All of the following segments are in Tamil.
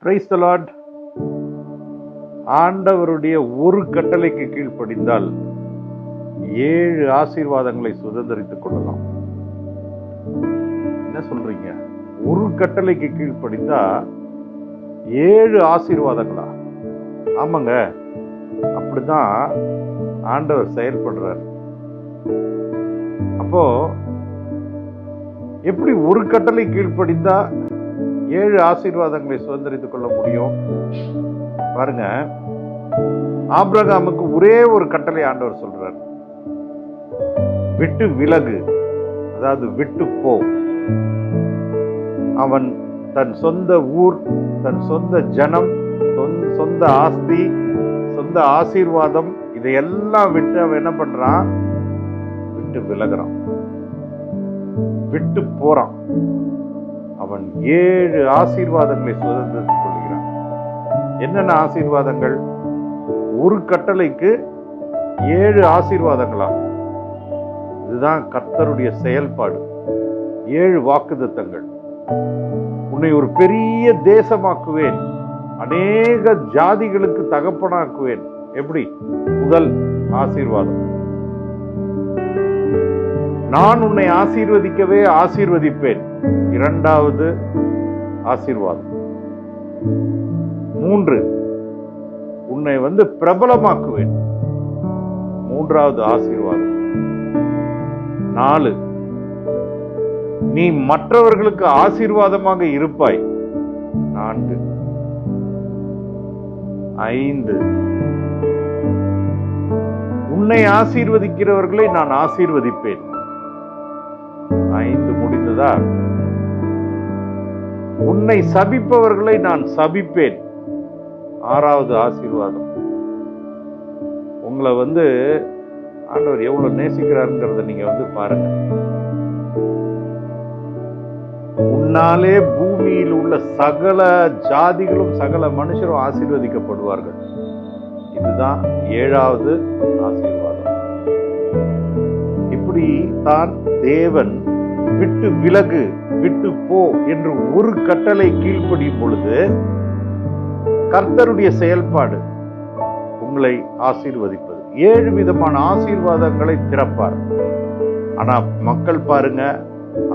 Praise the Lord. ஆண்டவருடைய ஒரு கட்டளைக்கு கீழ்ப்படிந்தால் 7 ஆசீர்வாதங்களை சுதந்திரித்துக் கொள்ளலாம். என்ன சொல்றீங்க? ஒரு கட்டளைக்கு கீழ்ப்படிந்தா 7 ஆசீர்வாதங்களா? ஆமாங்க, அப்படிதான் ஆண்டவர் செயல்படுறார். அப்போ எப்படி ஒரு கட்டளை கீழ்ப்படிந்தா 7 ஆசீர்வாதங்களை சுதந்திரித்துக் கொள்ள முடியும்? பாருங்க, ஆபிரகாமுக்கு ஒரே ஒரு கட்டளை ஆண்டவர் சொல்றார், விட்டு விலகு, அதாவது விட்டு போ. அவன் தன் சொந்த ஊர், தன் சொந்த ஜனம், சொந்த ஆஸ்தி, சொந்த ஆசீர்வாதம், இதையெல்லாம் விட்டு அவன் என்ன பண்றான்? விட்டு விலகுறான், விட்டு போறான். அவன் 7 ஆசீர்வாதங்களை சுதந்திரித்துக் கொள்கிறான். என்னென்ன ஆசீர்வாதங்கள்? ஒரு கட்டளைக்கு 7 ஆசீர்வாதங்களா? இதுதான் கர்த்தருடைய செயல்பாடு. 7 வாக்குத்தத்தங்கள். உன்னை ஒரு பெரிய தேசமாக்குவேன், அநேக ஜாதிகளுக்கு தகப்பனாக்குவேன். எப்படி? முதல் ஆசீர்வாதம். நான் உன்னை ஆசீர்வதிக்கவே ஆசீர்வதிப்பேன். இரண்டாவது ஆசீர்வாதம். 3, உன்னை பிரபலமாக்குவேன். மூன்றாவது ஆசீர்வாதம். 4, நீ மற்றவர்களுக்கு ஆசீர்வாதமாக இருப்பாய். 4. 5, உன்னை ஆசீர்வதிக்கிறவர்களை நான் ஆசீர்வதிப்பேன். 5 முடிந்ததா? உன்னை சபிப்பவர்களை நான் சபிப்பேன். 6வது ஆசீர்வாதம். உங்களை ஆண்டவர் எவ்வளவு நேசிக்கிறாருங்கிறத நீங்க பாருங்க. உன்னாலே பூமியில் உள்ள சகல ஜாதிகளும் சகல மனுஷரும் ஆசீர்வதிக்கப்படுவார்கள். இதுதான் 7வது ஆசீர்வாதம். இப்படி தான் தேவன் விட்டு விலகு, விட்டு போ என்று ஒரு கட்டளை கீழ்ப்படியும் பொழுது கர்த்தருடைய செயல்பாடு உங்களை ஆசீர்வதிப்பது. 7 விதமான ஆசீர்வாதங்களை திறப்பார். ஆனா மக்கள் பாருங்க,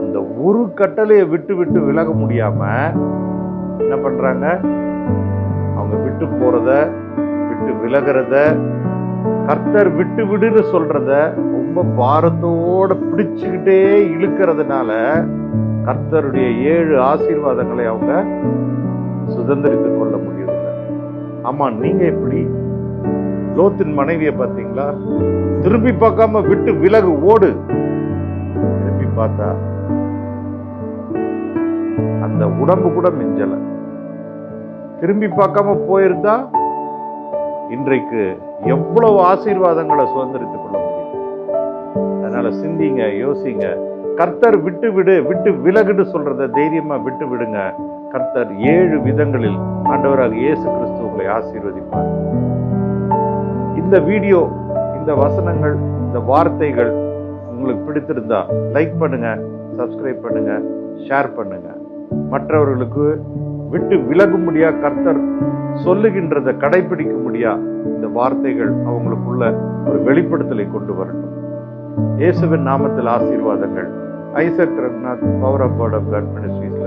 அந்த ஒரு கட்டளையை விட்டு விட்டு விலக முடியாம என்ன பண்றாங்க? அவங்க விட்டு போறத, விட்டு விலகிறத, கர்த்தர் விட்டு விடுன்னு சொல்றத ரொம்ப பாரத்தோட பிடிச்சுக்கிட்டே இழுக்கிறதுனால கர்த்தருடைய 7 ஆசீர்வாதங்களை அவங்க சுதந்திரித்துக் கொள்ள முடியவில்லை. ஆமா, நீங்க எப்படி? லோத்தின் மனைவியை பார்த்தீங்களா? திரும்பி பார்க்காம விட்டு விலகு, ஓடு. திரும்பி பார்த்தா அந்த உடம்பு கூட மிஞ்சல. திரும்பி பார்க்காம போயிருந்தா இன்றைக்கு எவ்வளவு ஆசீர்வாதங்களை சுதந்திரித்துக் கொள்ள முடியும். அதனால சிந்திங்க, யோசிங்க. கர்த்தர் விட்டு விடு, விட்டு விலகுன்னு சொல்றத தைரியமா விட்டு விடுங்க. கர்த்தர் 7 விதங்களில் ஆண்டவராக இயேசு கிறிஸ்து உங்களை ஆசீர்வதிப்பார். இந்த வீடியோ, இந்த வசனங்கள், இந்த வார்த்தைகள் உங்களுக்கு பிடித்திருந்தா லைக் பண்ணுங்க, சப்ஸ்கிரைப் பண்ணுங்க, ஷேர் பண்ணுங்க. மற்றவர்களுக்கு விட்டு விலகும்படியா கர்த்தர் சொல்லுகின்றதை கடைபிடிக்க முடியா இந்த வார்த்தைகள் அவங்களுக்குள்ள ஒரு வெளிப்படுத்தலை கொண்டு வரட்டும். இயேசுவின் நாமத்தில் ஆசீர்வாதங்கள். Isaac Rathnath, power of God மினிஸ்ட்ரீஸ்ல